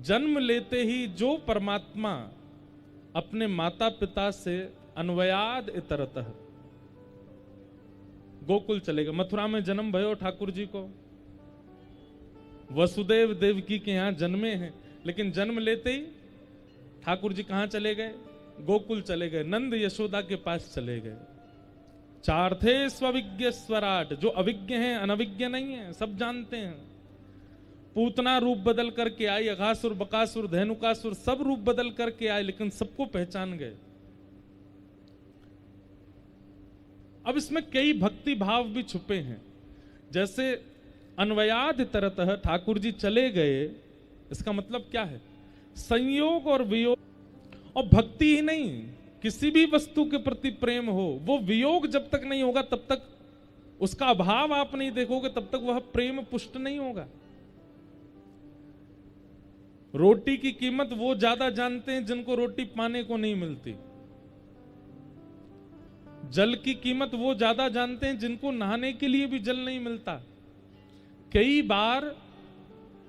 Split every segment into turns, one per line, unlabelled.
जन्म लेते ही जो परमात्मा अपने माता पिता से अन्वयाद इतरतः गोकुल चले गए। मथुरा में जन्म भयो ठाकुर जी को, वसुदेव देवकी के यहां जन्मे हैं, लेकिन जन्म लेते ही ठाकुर जी कहां चले गए? गोकुल चले गए, नंद यशोदा के पास चले गए। चार थे स्वविज्ञ स्वराट, जो अविज्ञ हैं, अनविज्ञ नहीं है, सब जानते हैं। पूतना रूप बदल करके आई, अघासुर बकासुर धेनुकासुर सब रूप बदल करके आए, लेकिन सबको पहचान गए। अब इसमें कई भक्ति भाव भी छुपे हैं। जैसे अन्वयाद तरतः ठाकुर जी चले गए, इसका मतलब क्या है? संयोग और वियोग, और भक्ति ही नहीं, किसी भी वस्तु के प्रति प्रेम हो, वो वियोग जब तक नहीं होगा तब तक उसका अभाव आप नहीं देखोगे, तब तक वह प्रेम पुष्ट नहीं होगा। रोटी की कीमत वो ज्यादा जानते हैं जिनको रोटी पाने को नहीं मिलती। जल की कीमत वो ज्यादा जानते हैं जिनको नहाने के लिए भी जल नहीं मिलता। कई बार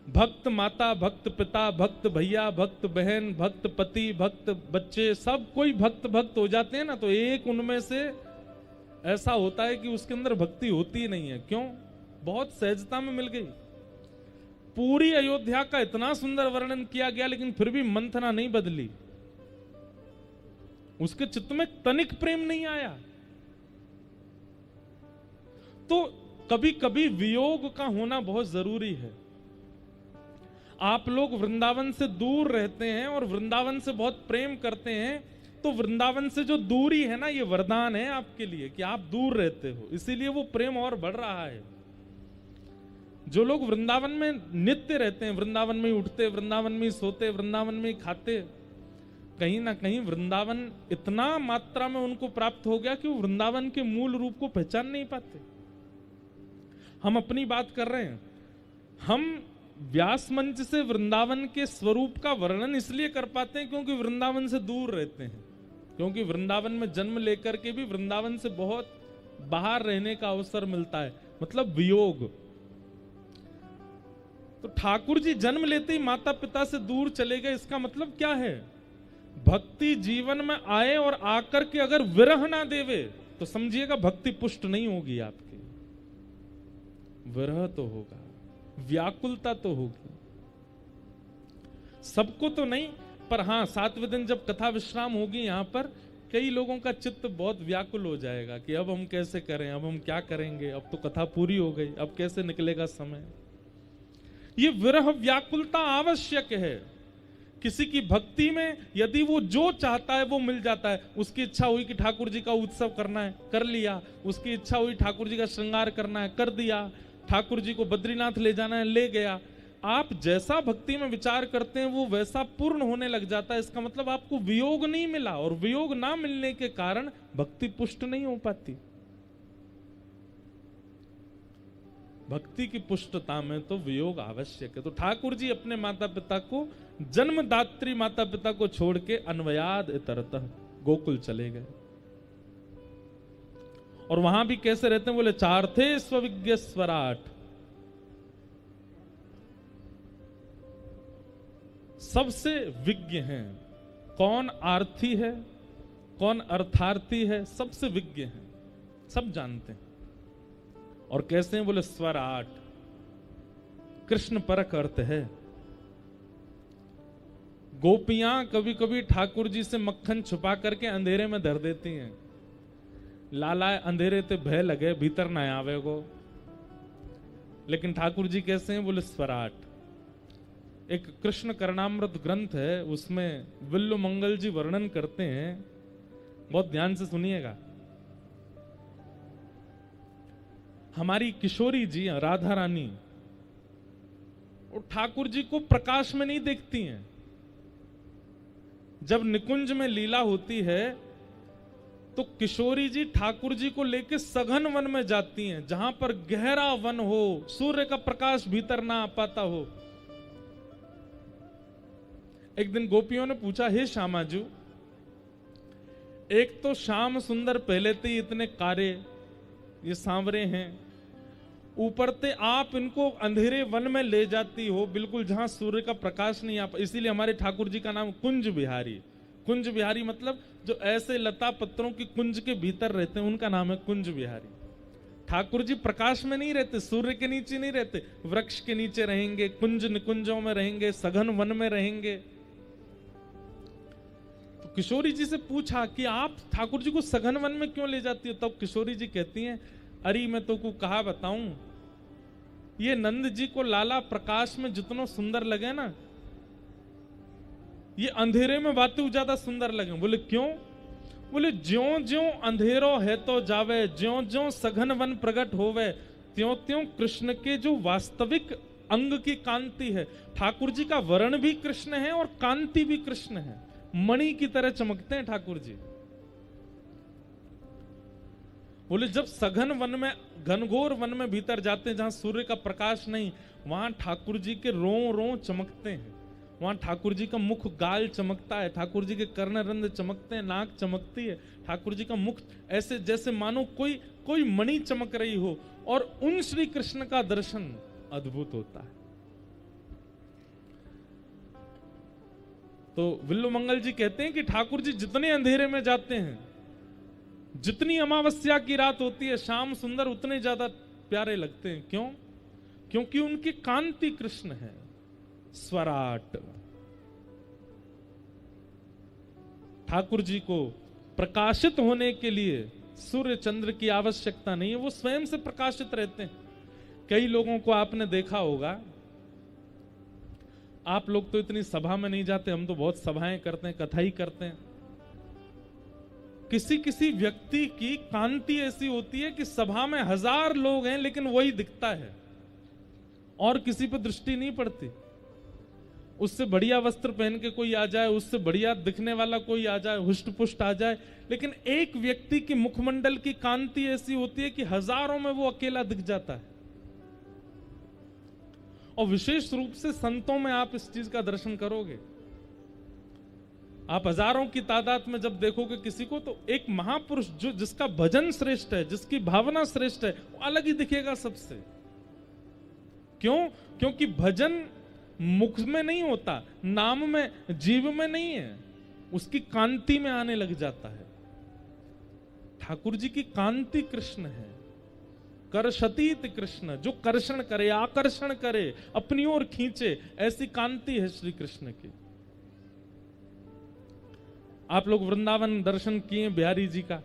भक्त माता, भक्त पिता, भक्त भैया, भक्त बहन, भक्त पति, भक्त बच्चे, सब कोई भक्त भक्त हो जाते हैं ना, तो एक उनमें से ऐसा होता है कि उसके अंदर भक्ति होती ही नहीं है। क्यों? बहुत सहजता में मिल गई। पूरी अयोध्या का इतना सुंदर वर्णन किया गया, लेकिन फिर भी मंथना नहीं बदली, उसके चित्त में तनिक प्रेम नहीं आया। तो कभी कभी वियोग का होना बहुत जरूरी है। आप लोग वृंदावन से दूर रहते हैं और वृंदावन से बहुत प्रेम करते हैं, तो वृंदावन से जो दूरी है ना, ये वरदान है आपके लिए कि आप दूर रहते हो, इसीलिए वो प्रेम और बढ़ रहा है। जो लोग वृंदावन में नित्य रहते हैं, वृंदावन में ही उठते, वृंदावन में ही सोते, वृंदावन में ही खाते, कहीं ना कहीं वृंदावन इतना मात्रा में उनको प्राप्त हो गया कि वो वृंदावन के मूल रूप को पहचान नहीं पाते। हम अपनी बात कर रहे हैं, हम व्यास मंच से वृंदावन के स्वरूप का वर्णन इसलिए कर पाते हैं क्योंकि वृंदावन से दूर रहते हैं, क्योंकि वृंदावन में जन्म लेकर के भी वृंदावन से बहुत बाहर रहने का अवसर मिलता है, मतलब वियोग। तो ठाकुर जी जन्म लेते ही माता पिता से दूर चले गए, इसका मतलब क्या है? भक्ति जीवन में आए और आकर के अगर विरह ना देवे तो समझिएगा भक्ति पुष्ट नहीं होगी आपकी। विरह तो होगा, व्याकुलता तो होगी, सबको तो नहीं, पर हां 7वें दिन जब कथा विश्राम होगी यहां पर कई लोगों का चित्त बहुत व्याकुल हो जाएगा कि अब हम कैसे करें, अब हम क्या करेंगे, अब तो कथा पूरी हो गई, अब कैसे निकलेगा समय। ये विरह व्याकुलता आवश्यक है। किसी की भक्ति में यदि वो जो चाहता है वो मिल जाता है। उसकी इच्छा हुई कि ठाकुर जी का उत्सव करना है, कर लिया। उसकी इच्छा हुई ठाकुर जी का श्रृंगार करना है, कर दिया। ठाकुर जी को बद्रीनाथ ले जाना है, ले गया। आप जैसा भक्ति में विचार करते हैं वो वैसा पूर्ण होने लग जाता है। इसका मतलब आपको वियोग नहीं मिला, और वियोग ना मिलने के कारण भक्ति पुष्ट नहीं हो पाती। भक्ति की पुष्टता में तो वियोग आवश्यक है। तो ठाकुर जी अपने माता पिता को, जन्मदात्री माता पिता को छोड़ के अन्वयाद इतरतः गोकुल चले गए। और वहां भी कैसे रहते हैं? बोले चार थे स्वविज्ञ स्वराट, सबसे विज्ञ हैं। कौन आर्थी है, कौन अर्थार्थी है, सबसे विज्ञ हैं, सब जानते हैं। और कैसे हैं? बोले स्वराट, कृष्ण परक अर्थ है। गोपियां कभी कभी ठाकुर जी से मक्खन छुपा करके अंधेरे में धर देती हैं। लाला अंधेरे ते भय लगे, भीतर ना आवे को। लेकिन ठाकुर जी कैसे हैं? बोले स्वराट। एक कृष्ण करणामृत ग्रंथ है, उसमें विल्लु मंगल जी वर्णन करते हैं, बहुत ध्यान से सुनिएगा। हमारी किशोरी जी राधा रानी और ठाकुर जी को प्रकाश में नहीं देखती हैं। जब निकुंज में लीला होती है तो किशोरी जी ठाकुर जी को लेकर सघन वन में जाती हैं, जहां पर गहरा वन हो, सूर्य का प्रकाश भीतर ना आ पाता हो। एक दिन गोपियों ने पूछा, हे श्यामाजू, एक तो श्याम सुंदर पहले से ही इतने कारे, ये सांवरे हैं, ऊपर ते आप इनको अंधेरे वन में ले जाती हो, बिल्कुल जहां सूर्य का प्रकाश नहीं आ, इसीलिए हमारे ठाकुर जी का नाम कुंज बिहारी। कुंज बिहारी मतलब जो ऐसे लता पत्रों की कुंज के भीतर रहते हैं उनका नाम है कुंज बिहारी। ठाकुर जी प्रकाश में नहीं रहते, सूर्य के नीचे नहीं रहते, वृक्ष के नीचे रहेंगे, कुंज निकुंजों में रहेंगे, सघन वन में रहेंगे। तो किशोरी जी से पूछा कि आप ठाकुर जी को सघन वन में क्यों ले जाती हो? तब किशोरी जी कहती हैं, अरे मैं तो को कहा बताऊं, ये नंद जी को लाला प्रकाश में जितना सुंदर लगे ना, ये अंधेरे में बातें ज्यादा सुंदर लगे। बोले क्यों? बोले ज्यों ज्यों अंधेरो है तो जावे, ज्यों ज्यों सघन वन प्रकट होवे, त्यों त्यों कृष्ण के जो वास्तविक अंग की कांति है। ठाकुर जी का वर्ण भी कृष्ण है और कांति भी कृष्ण है, मणि की तरह चमकते हैं ठाकुर जी। बोले जब सघन वन में, घनघोर वन में भीतर जाते हैं जहां सूर्य का प्रकाश नहीं, वहां ठाकुर जी के रों रों चमकते हैं, वहां ठाकुर जी का मुख गाल चमकता है, ठाकुर जी के कर्णरंध्र चमकते हैं, नाक चमकती है, ठाकुर जी का मुख ऐसे जैसे मानो कोई मणि चमक रही हो, और उन श्री कृष्ण का दर्शन अद्भुत होता है। तो विल्लु मंगल जी कहते हैं कि ठाकुर जी जितने अंधेरे में जाते हैं, जितनी अमावस्या की रात होती है, श्याम सुंदर उतने ज्यादा प्यारे लगते हैं। क्यों? क्योंकि उनकी कांति कृष्ण है, स्वराट। ठाकुर जी को प्रकाशित होने के लिए सूर्य चंद्र की आवश्यकता नहीं है, वो स्वयं से प्रकाशित रहते हैं। कई लोगों को आपने देखा होगा, आप लोग तो इतनी सभा में नहीं जाते, हम तो बहुत सभाएं करते हैं, कथा ही करते हैं। किसी किसी व्यक्ति की कांति ऐसी होती है कि सभा में 1000 लोग हैं लेकिन वही दिखता है और किसी पर दृष्टि नहीं पड़ती। उससे बढ़िया वस्त्र पहन के कोई आ जाए, उससे बढ़िया दिखने वाला कोई आ जाए, हुष्ट पुष्ट आ जाए, लेकिन एक व्यक्ति की मुखमंडल की कांति ऐसी होती है कि हजारों में वो अकेला दिख जाता है। और विशेष रूप से संतों में आप इस चीज का दर्शन करोगे। आप हजारों की तादाद में जब देखोगे किसी को, तो एक महापुरुष जो जिसका भजन श्रेष्ठ है, जिसकी भावना श्रेष्ठ है, वो अलग ही दिखेगा सबसे। क्यों? क्योंकि भजन मुख में नहीं होता, नाम में, जीव में नहीं है, उसकी कांति में आने लग जाता है। ठाकुर जी की कांति कृष्ण है, कर्षतीत कृष्ण, जो कर्षण करे, आकर्षण करे, अपनी ओर खींचे, ऐसी कांति है श्री कृष्ण की। आप लोग वृंदावन दर्शन किए बिहारी जी का,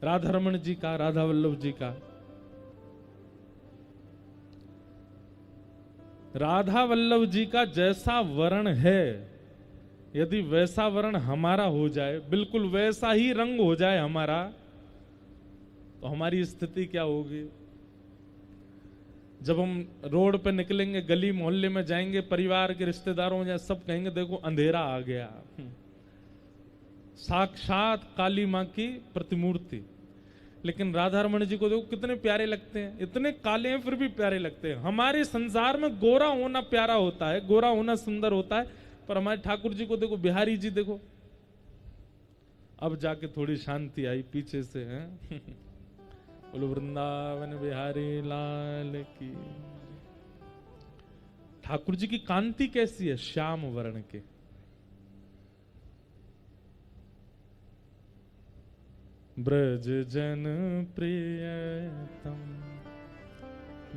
राधा रमण जी का, राधा वल्लभ जी का। राधा वल्लभ जी का जैसा वर्ण है, यदि वैसा वर्ण हमारा हो जाए, बिल्कुल वैसा ही रंग हो जाए हमारा, तो हमारी स्थिति क्या होगी? जब हम रोड पे निकलेंगे, गली मोहल्ले में जाएंगे, परिवार के रिश्तेदारों या सब कहेंगे देखो अंधेरा आ गया। साक्षात काली मां की प्रतिमूर्ति। लेकिन राधा रमण जी को देखो कितने प्यारे लगते हैं, इतने काले हैं फिर भी प्यारे लगते हैं। हमारे संसार में गोरा होना प्यारा होता है, गोरा होना सुंदर होता है, पर हमारे ठाकुर जी को देखो, बिहारी जी देखो, अब जाके थोड़ी शांति आई पीछे से है। बोलो वृंदावन बिहारी लाल की। ठाकुर जी की कांति कैसी है? श्याम वर्ण के। ब्रज जन प्रियतम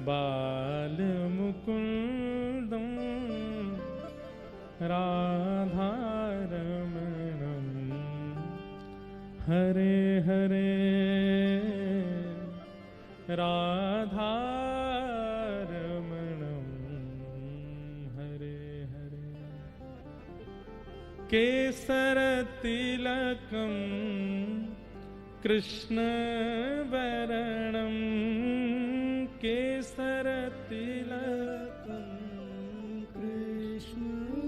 बाल मुकुंदम राधा रमणम हरे हरे राधा रमणम हरे हरे। केसर तिलकम कृष्ण वरणम, केसर तिलकम कृष्ण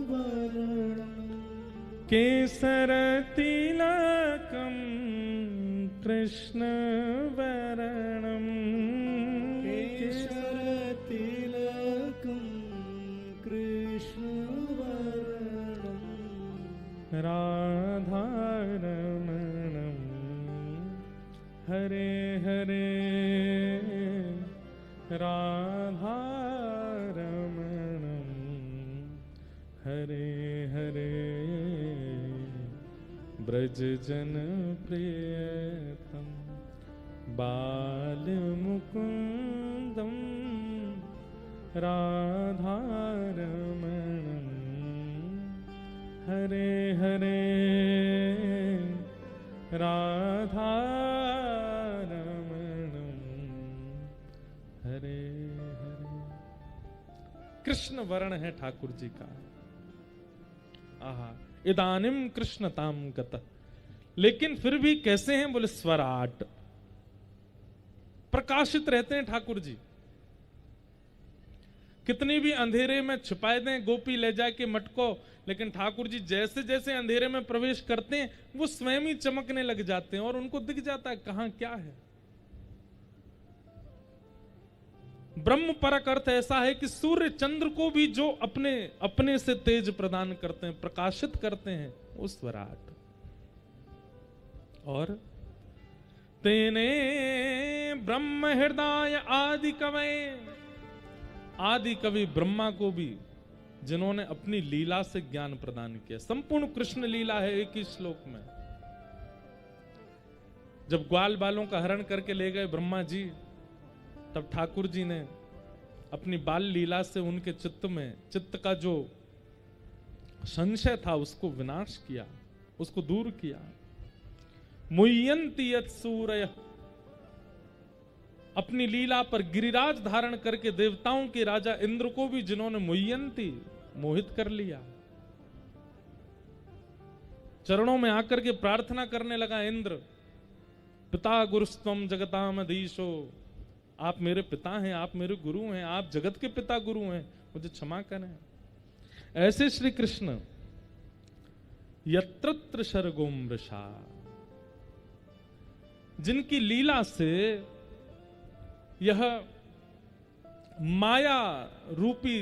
वरणम, केसर तिलकम कृष्ण वरणम, केसर तिलकम कृष्ण वरणम राधा रमणम हरे हरे ब्रज जन प्रियतम बाल मुकुंदम राधारमणम हरे हरे राधारमणम हरे हरे। कृष्ण वर्ण है ठाकुर जी का। आहा, इदानिम कृष्णताम गतः। लेकिन फिर भी कैसे हैं? बोले स्वराट, प्रकाशित रहते हैं ठाकुर जी। कितनी भी अंधेरे में छिपाए दें गोपी ले जाके मटको, लेकिन ठाकुर जी जैसे जैसे अंधेरे में प्रवेश करते हैं वो स्वयं ही चमकने लग जाते हैं और उनको दिख जाता है कहां क्या है। ब्रह्म परक अर्थ ऐसा है कि सूर्य चंद्र को भी जो अपने अपने से तेज प्रदान करते हैं, प्रकाशित करते हैं, वो स्वराट। और तेने ब्रह्म हृदय आदि कवि, आदि कवि ब्रह्मा को भी जिन्होंने अपनी लीला से ज्ञान प्रदान किया। संपूर्ण कृष्ण लीला है एक ही श्लोक में। जब ग्वाल बालों का हरण करके ले गए ब्रह्मा जी, तब ठाकुर जी ने अपनी बाल लीला से उनके चित्त का जो संशय था उसको विनाश किया, उसको दूर किया। मुह्यन्ति यत् सूरय, अपनी लीला पर गिरिराज धारण करके देवताओं के राजा इंद्र को भी जिन्होंने मुह्यन्ति मोहित कर लिया। चरणों में आकर के प्रार्थना करने लगा इंद्र, पिता गुरुस्त्वम जगतामधीशो, आप मेरे पिता हैं, आप मेरे गुरु हैं, आप जगत के पिता गुरु हैं, मुझे क्षमा करें। ऐसे श्री कृष्ण यत्रत्र शर्गोम वृषा, जिनकी लीला से यह माया रूपी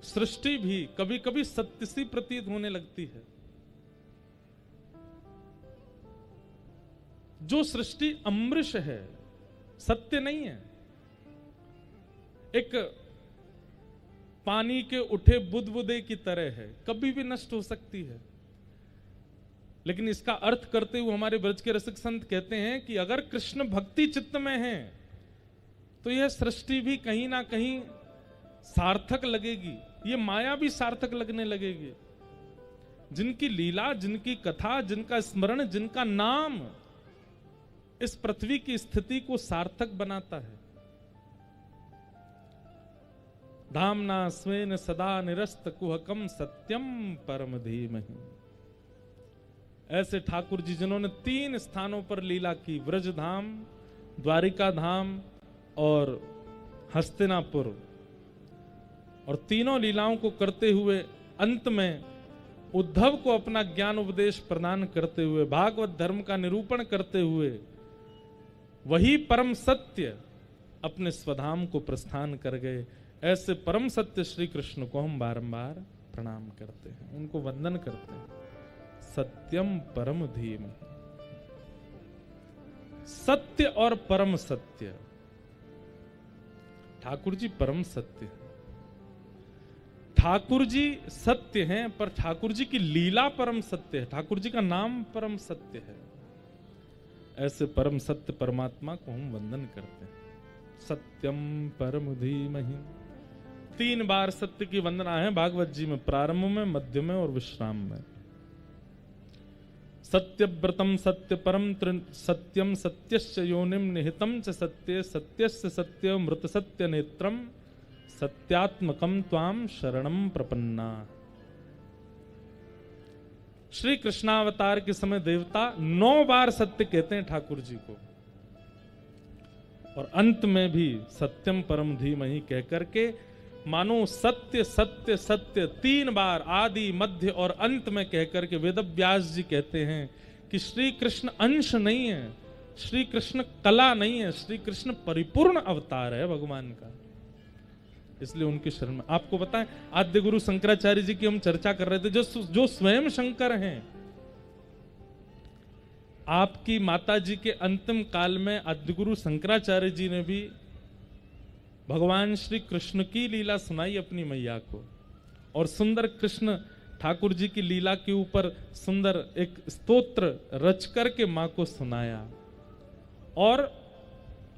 सृष्टि भी कभी कभी सत्य सी प्रतीत होने लगती है। जो सृष्टि अमृष है, सत्य नहीं है। एक पानी के उठे बुदबुदे की तरह है, कभी भी नष्ट हो सकती है। लेकिन इसका अर्थ करते हुए हमारे ब्रज के रसिक संत कहते हैं कि अगर कृष्ण भक्ति चित्त में है तो यह सृष्टि भी कहीं ना कहीं सार्थक लगेगी, ये माया भी सार्थक लगने लगेगी। जिनकी लीला, जिनकी कथा, जिनका स्मरण, जिनका नाम इस पृथ्वी की स्थिति को सार्थक बनाता है। धामना स्वेन सदा निरस्त कुहकम सत्यम परम धीमहि। ऐसे ठाकुर जी जिन्होंने 3 स्थानों पर लीला की, ब्रज धाम, द्वारिका धाम और हस्तिनापुर, और तीनों लीलाओं को करते हुए अंत में उद्धव को अपना ज्ञान उपदेश प्रदान करते हुए, भागवत धर्म का निरूपण करते हुए, वही परम सत्य अपने स्वधाम को प्रस्थान कर गए। ऐसे परम सत्य श्री कृष्ण को हम बारंबार प्रणाम करते हैं, उनको वंदन करते हैं। सत्यम परम धीम, सत्य और परम सत्य। ठाकुर जी परम सत्य हैं, ठाकुर जी सत्य हैं, पर ठाकुर जी की लीला परम सत्य है, ठाकुर जी का नाम परम सत्य है। ऐसे परम सत्य परमात्मा को हम वंदन करते हैं। सत्यम परम धीमहि। 3 बार सत्य की वंदना है भागवत जी में, प्रारंभ में, मध्य में और विश्राम में। सत्यव्रतम सत्य परम सत्यम सत्यस्य योनिम निहितम च सत्ये सत्यस्य सत्य मृत सत्य नेत्रम सत्यात्मकम त्वाम शरणम प्रपन्ना। श्री कृष्णावतार के समय देवता 9 बार सत्य कहते हैं ठाकुर जी को, और अंत में भी सत्यम परम धीमहि कह करके मानो सत्य सत्य सत्य 3 बार आदि मध्य और अंत में कहकर के वेदव्यास जी कहते हैं कि श्री कृष्ण अंश नहीं है, श्री कृष्ण कला नहीं है, श्री कृष्ण परिपूर्ण अवतार है भगवान का। इसलिए उनके शरण में। आपको बताएं, आद्य गुरु शंकराचार्य जी की हम चर्चा कर रहे थे, जो स्वयं शंकर हैं। आपकी माता जी के अंतिम काल में आद्य गुरु शंकराचार्य जी ने भी भगवान श्री कृष्ण की लीला सुनाई अपनी मैया को, और सुंदर कृष्ण ठाकुर जी की लीला के ऊपर सुंदर एक स्तोत्र रच करके मां को सुनाया और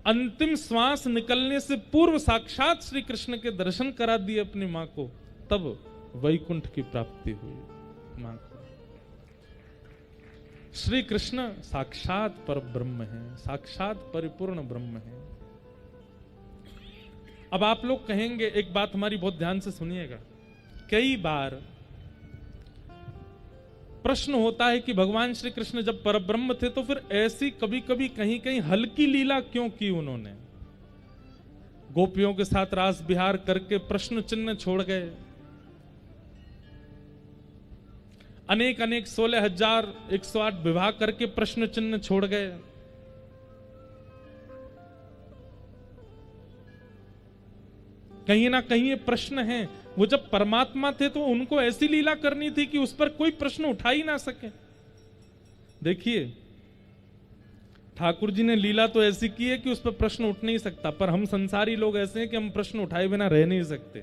अंतिम श्वास निकलने से पूर्व साक्षात श्री कृष्ण के दर्शन करा दिए अपनी मां को, तब वैकुंठ की प्राप्ति हुई मां को। श्री कृष्ण साक्षात पर ब्रह्म है, साक्षात परिपूर्ण ब्रह्म है। अब आप लोग कहेंगे, एक बात हमारी बहुत ध्यान से सुनिएगा, कई बार प्रश्न होता है कि भगवान श्री कृष्ण जब परब्रह्म थे तो फिर ऐसी कभी कभी कहीं कहीं हल्की लीला क्यों की उन्होंने? गोपियों के साथ रास विहार करके प्रश्न चिन्ह छोड़ गए, अनेक अनेक 16,108 विवाह करके प्रश्न चिन्ह छोड़ गए। कहीं ना कहीं ये प्रश्न है, वो जब परमात्मा थे तो उनको ऐसी लीला करनी थी कि उस पर कोई प्रश्न उठा ही ना सके। देखिए, ठाकुर जी ने लीला तो ऐसी की है कि उस पर प्रश्न उठ नहीं सकता, पर हम संसारी लोग ऐसे हैं कि हम प्रश्न उठाए बिना रह नहीं सकते।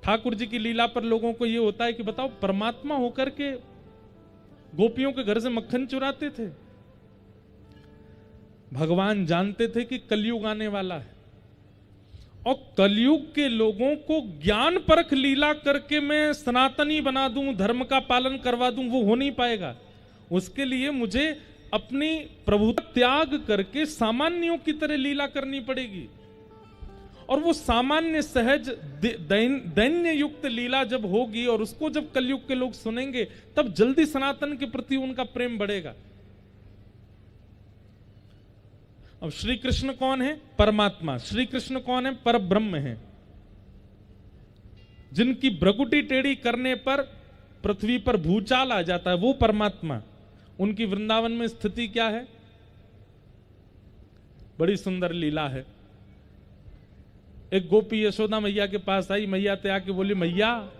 ठाकुर जी की लीला पर लोगों को यह होता है कि बताओ, परमात्मा होकर के गोपियों के घर से मक्खन चुराते थे। भगवान जानते थे कि कलयुग आने वाला है और कलयुग के लोगों को ज्ञान परख लीला करके मैं सनातनी बना दूं, धर्म का पालन करवा दूं, वो हो नहीं पाएगा। उसके लिए मुझे अपनी प्रभुता त्याग करके सामान्यों की तरह लीला करनी पड़ेगी। और वो सामान्य सहज दैन्य युक्त लीला जब होगी और उसको जब कलयुग के लोग सुनेंगे, तब जल्दी सनातन के प्रति उनका प्रेम बढ़ेगा। अब श्री कृष्ण कौन है? परमात्मा। श्री कृष्ण कौन है? पर ब्रह्म है। जिनकी भ्रकुटी टेढ़ी करने पर पृथ्वी पर भूचाल आ जाता है, वो परमात्मा। उनकी वृंदावन में स्थिति क्या है? बड़ी सुंदर लीला है। एक गोपी यशोदा मैया के पास आई, मैया ते आके बोली, मैया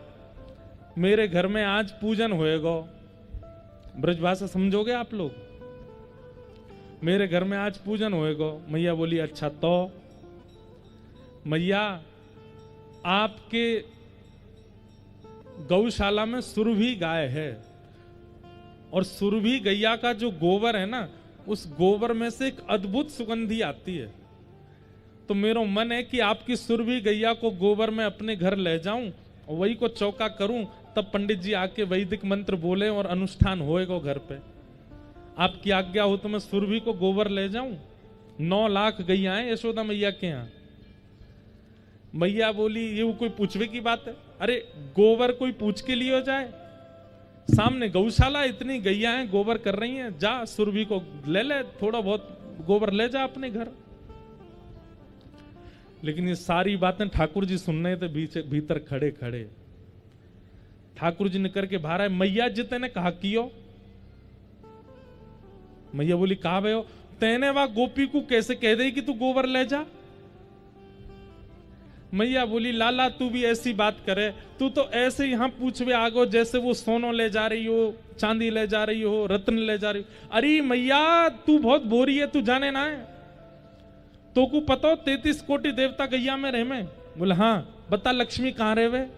मेरे घर में आज पूजन होएगा। ब्रजभाषा समझोगे आप लोग? मेरे घर में आज पूजन होएगा। मैया बोली, अच्छा तो मैया आपके गौशाला में सुरभि गाय है और सुरभि गैया का जो गोबर है ना, उस गोबर में से एक अद्भुत सुगंधी आती है। तो मेरा मन है कि आपकी सुरभि गैया को गोबर में अपने घर ले जाऊं और वही को चौका करूं, तब पंडित जी आके वैदिक मंत्र बोले और अनुष्ठान होएगा घर पे। आपकी आज्ञा हो तो मैं सुरभि को गोबर ले जाऊं। 9 लाख गैया है यशोदा मैया के यहाँ। मैया बोली, ये वो कोई पूछवे की बात है? अरे गोबर कोई पूछ के लिए हो जाए? सामने गौशाला, इतनी गैया हैं, गोबर कर रही हैं, जा सुरभि को ले ले, थोड़ा बहुत गोबर ले जा अपने घर। लेकिन ये सारी बातें ठाकुर जी सुन रहे थे भीतर खड़े खड़े। ठाकुर जी निकल के बाहर आए, मैया जी तेने कहा कियो? मैया बोली, कहा भैया तेने वह गोपी को कैसे कह दे कि तू गोबर ले जा? मैया बोली, लाला तू भी ऐसी बात करे, तू तो ऐसे यहां पूछवे आगो जैसे वो सोनो ले जा रही हो, चांदी ले जा रही हो, रत्न ले जा रही हो। अरे मैया तू बहुत बोरी है, तू जाने ना है? तो को पता 33 कोटि देवता गैया में रहे में? बोले हाँ। बता लक्ष्मी कहां रहे वे?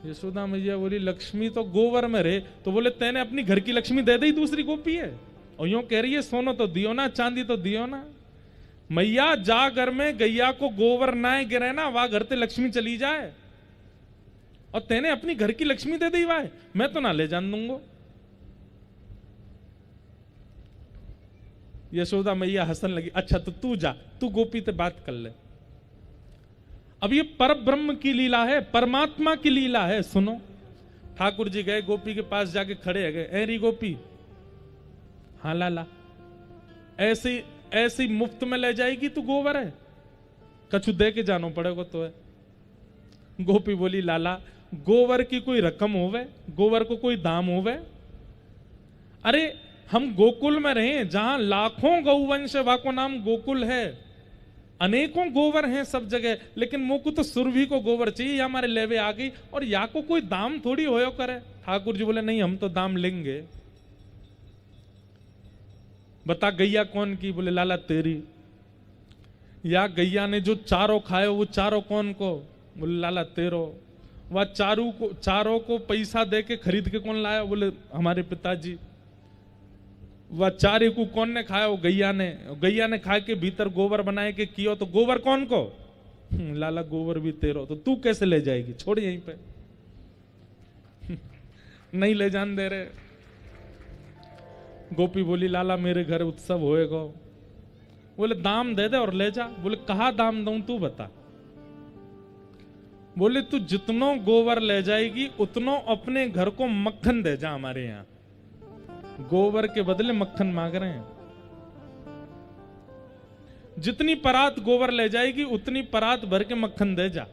यशोदा मैया बोली, लक्ष्मी तो गोबर में रहे। तो बोले तेने अपनी घर की लक्ष्मी दे दी, दूसरी गोपी है और यूं कह रही है सोनो तो दियो ना, चांदी तो दियो ना। मैया जा घर में गैया को गोबर ना गिरे ना, वहां घर ते लक्ष्मी चली जाए, और तेने अपनी घर की लक्ष्मी दे दी वाह, मैं तो ना ले जान दूंगा। यशोदा मैया हंसन लगी, अच्छा तो तू जा, तू गोपी से बात कर ले। अब ये पर ब्रह्म की लीला है, परमात्मा की लीला है। सुनो, ठाकुर जी गए गोपी के पास, जाके खड़े गए, ऐरी गोपी, हाँ लाला, ऐसी मुफ्त में ले जाएगी तू गोबर है? कछु दे के जानो पड़ेगा तो है। गोपी बोली, लाला गोबर की कोई रकम होवे, गोबर को कोई दाम होवे? अरे हम गोकुल में रहे जहां लाखों गौवंश, वहां को नाम गोकुल है, अनेकों गोबर हैं सब जगह, लेकिन मोको तो सुरभि को गोबर चाहिए, हमारे लेवे आ गई, और या को कोई दाम थोड़ी होयो करे। ठाकुर जी बोले, नहीं हम तो दाम लेंगे। बता गैया कौन की? बोले लाला तेरी। या गैया ने जो चारों खाए वो चारों कौन को? बोले लाला तेरो। वह चारों को पैसा दे के खरीद के कौन लाया? बोले हमारे पिताजी। वह चारे को कौन ने खाया? वो गैया ने। गैया ने खा के भीतर गोबर बनाए के कियो, तो गोबर कौन को? लाला गोबर भी तेरो। तो तू कैसे ले जाएगी? छोड़ यहीं पे। नहीं ले जान दे रहे। गोपी बोली लाला मेरे घर उत्सव होएगा। बोले दाम दे दे और ले जा। बोले कहा दाम दूं तू बता। बोले तू जितनो गोबर ले जाएगी उतनो अपने घर को मक्खन दे जा। हमारे यहां गोबर के बदले मक्खन मांग रहे हैं। जितनी परात गोबर ले जाएगी उतनी परात भर के मक्खन दे जा।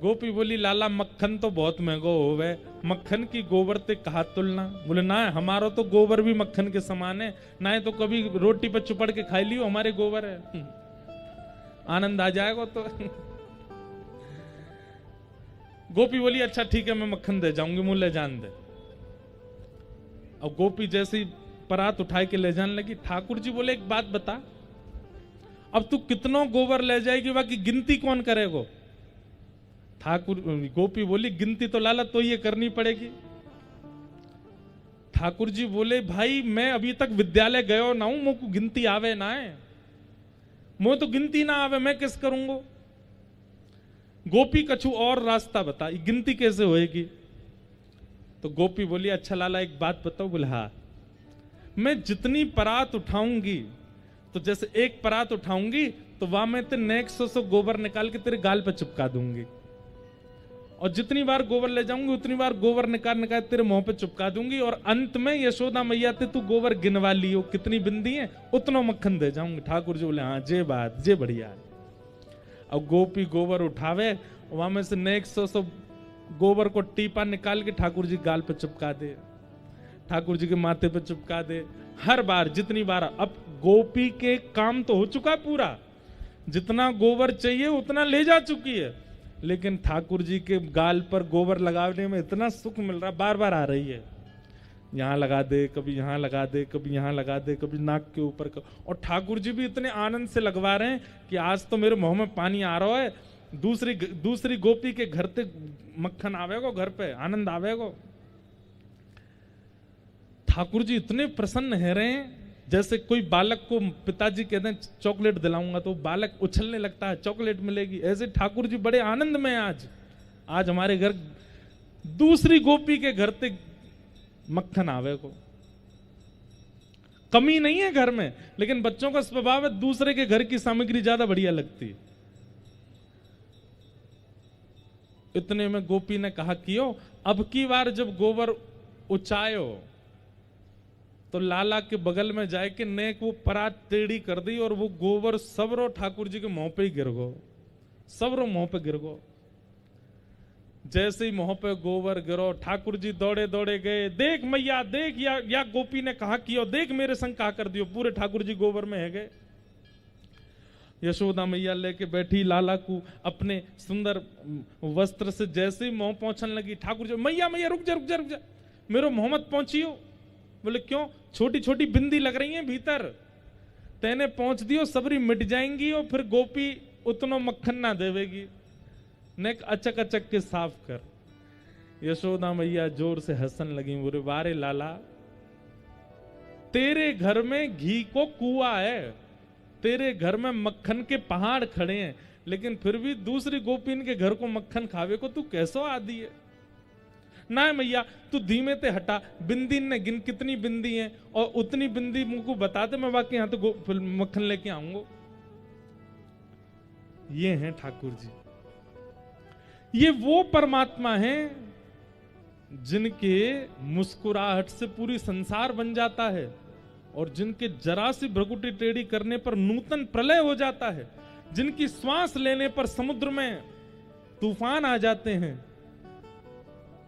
गोपी बोली लाला मक्खन तो बहुत महंगो होवे, मक्खन की गोबर ते कहा तुलना। बोले ना हमारो तो गोबर भी मक्खन के समान है, ना है तो कभी रोटी पे चुपड़ के खाई लियो, हमारे गोबर है। आनंद आ जाएगा तो। गोपी बोली अच्छा ठीक है मैं मक्खन दे जाऊंगी, मुझे जान दे। अब गोपी जैसी परात उठाए के ले जाने लगी। ठाकुर जी बोले एक बात बता, अब तू कितनों गोबर ले जाएगी, बाकी गिनती कौन करेगा? ठाकुर गोपी बोली गिनती तो लाला तो ये करनी पड़ेगी। ठाकुर जी बोले भाई मैं अभी तक विद्यालय गयो ना हूं, मुझको गिनती आवे ना है, मुझे तो गिनती ना आवे, मैं किस करूंगा? गोपी कछु और रास्ता बता, गिनती कैसे होएगी? तो गोपी बोली अच्छा लाला एक बात बताओ। बोले हाँ, मैं जितनी परात उठाऊंगी, तो जैसे एक परात उठाऊंगी तो वहां मैं तेरे नेक सौ गोबर निकाल के तेरे गाल पे चिपका दूंगी, और जितनी बार गोबर ले जाऊंगी उतनी बार गोबर निकाल निकाल तेरे मुंह पे चिपका दूंगी, और अंत में यशोदा मैया ते तू गोबर गिनवा लियो कितनी बिंदी है, उतना मक्खन दे जाऊंगी। ठाकुर जी बोले हाँ जे बात जे बढ़िया। अब गोपी गोबर उठावे, वहां में से नेक सौ गोबर को टीपा निकाल के ठाकुर जी गाल पे चिपका दे, ठाकुर जी के माथे पे चिपका दे। हर बार जितनी बार, अब गोपी के काम तो हो चुका पूरा, जितना गोबर चाहिए उतना ले जा चुकी है, लेकिन ठाकुर जी के गाल पर गोबर लगाने में इतना सुख मिल रहा, बार बार आ रही है। यहां लगा दे, कभी यहां लगा दे, कभी यहां लगा दे, कभी नाक के ऊपर। और ठाकुर जी भी इतने आनंद से लगवा रहे हैं कि आज तो मेरे मुंह में पानी आ रहा है। दूसरी गोपी के घर पे मक्खन आवेगो, घर पे आनंद आवेगो। ठाकुर जी इतने प्रसन्न है रहे हैं, जैसे कोई बालक को पिताजी कहते हैं चॉकलेट दिलाऊंगा तो बालक उछलने लगता है, चॉकलेट मिलेगी। ऐसे ठाकुर जी बड़े आनंद में आज हमारे घर दूसरी गोपी के घर पे मक्खन आवे को। कमी नहीं है घर में, लेकिन बच्चों का स्वभाव है दूसरे के घर की सामग्री ज्यादा बढ़िया लगती है। इतने में गोपी ने कहा कियो अब की बार जब गोबर उचायो तो लाला के बगल में जाए के नेक वो परात टेढ़ी कर दी, और वो गोबर सबरो ठाकुर जी के मुंह पे ही गिर गो, सबरो मुंह पे गिर गो। जैसे ही मुंह पे गोबर गिरो, ठाकुर जी दौड़े दौड़े गए, देख मैया देख, या गोपी ने कहा कियो देख मेरे संग कहा कर दियो, पूरे ठाकुर जी गोबर में है गए। यशोदा मैया लेके बैठी लाला को अपने सुंदर वस्त्र से, जैसे ही मुंह पहुंचने लगी ठाकुर जी मैया मैया रुक जा रुक जा रुक जा, मेरे मुंह मत पहुंचियो। बोले क्यों? छोटी छोटी बिंदी लग रही है भीतर, तेने पहुंच दियो सबरी मिट जाएंगी, और फिर गोपी उतनो मक्खन ना देवेगी, नेक अचक अचक के साफ कर। यशोदा मैया जोर से हंसने लगी। बोले वारे लाला, तेरे घर में घी को कुआं है, तेरे घर में मक्खन के पहाड़ खड़े हैं, लेकिन फिर भी दूसरी गोपीन के घर को मक्खन खावे को तू कैसो आदि है? ना मैया तू धीमे ते हटा, बिंदी ने गिन कितनी बिंदी है, और उतनी बिंदी मुझको बता दे, मैं बाकी यहां तो मक्खन लेके आऊंगा। ये हैं ठाकुर जी, ये वो परमात्मा हैं जिनके मुस्कुराहट से पूरी संसार बन जाता है, और जिनके जरा सी भ्रकुटी टेढ़ी करने पर नूतन प्रलय हो जाता है, जिनकी श्वास लेने पर समुद्र में तूफान आ जाते हैं,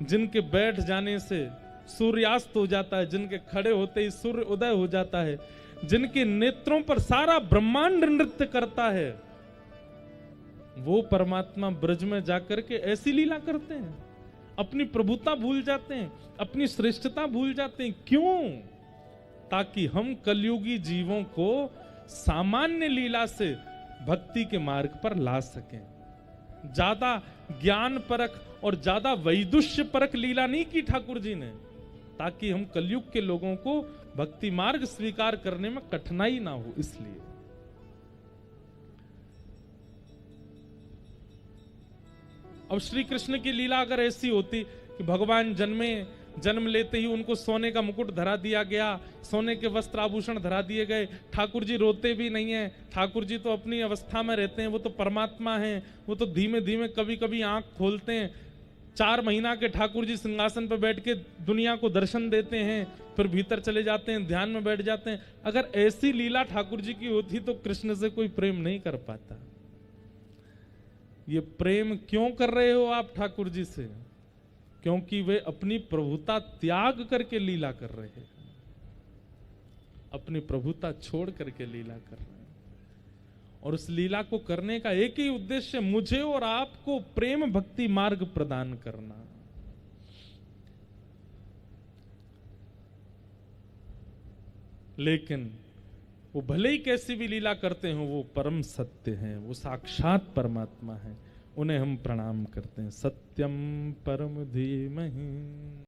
जिनके बैठ जाने से सूर्यास्त हो जाता है, जिनके खड़े होते ही सूर्य उदय हो जाता है, जिनके नेत्रों पर सारा ब्रह्मांड नृत्य करता है, वो परमात्मा ब्रज में जाकर के ऐसी लीला करते हैं, अपनी प्रभुता भूल जाते हैं, अपनी श्रेष्ठता भूल जाते हैं। क्यों? ताकि हम कलयुगी जीवों को सामान्य लीला से भक्ति के मार्ग पर ला सकें। ज्यादा ज्ञान परक और ज्यादा वैदुष्य परक लीला नहीं की ठाकुर जी ने, ताकि हम कलयुग के लोगों को भक्ति मार्ग स्वीकार करने में कठिनाई ना हो। इसलिए अब श्री कृष्ण की लीला अगर ऐसी होती कि भगवान जन्म लेते ही उनको सोने का मुकुट धरा दिया गया, सोने के वस्त्र आभूषण धरा दिए गए, ठाकुर जी रोते भी नहीं है, ठाकुर जी तो अपनी अवस्था में रहते हैं, वो तो परमात्मा हैं, वो तो धीमे धीमे कभी कभी आंख खोलते हैं। 4 महीना के ठाकुर जी सिंहासन पर बैठ के दुनिया को दर्शन देते हैं, फिर भीतर चले जाते हैं, ध्यान में बैठ जाते हैं। अगर ऐसी लीला ठाकुर जी की होती तो कृष्ण से कोई प्रेम नहीं कर पाता। ये प्रेम क्यों कर रहे हो आप ठाकुर जी से? क्योंकि वे अपनी प्रभुता त्याग करके लीला कर रहे हैं, अपनी प्रभुता छोड़ करके लीला कर रहे हैं। और उस लीला को करने का एक ही उद्देश्य, मुझे और आपको प्रेम भक्ति मार्ग प्रदान करना। लेकिन वो भले ही कैसी भी लीला करते हो, वो परम सत्य हैं, वो साक्षात परमात्मा हैं, उन्हें हम प्रणाम करते हैं। सत्यम परम धीमहि।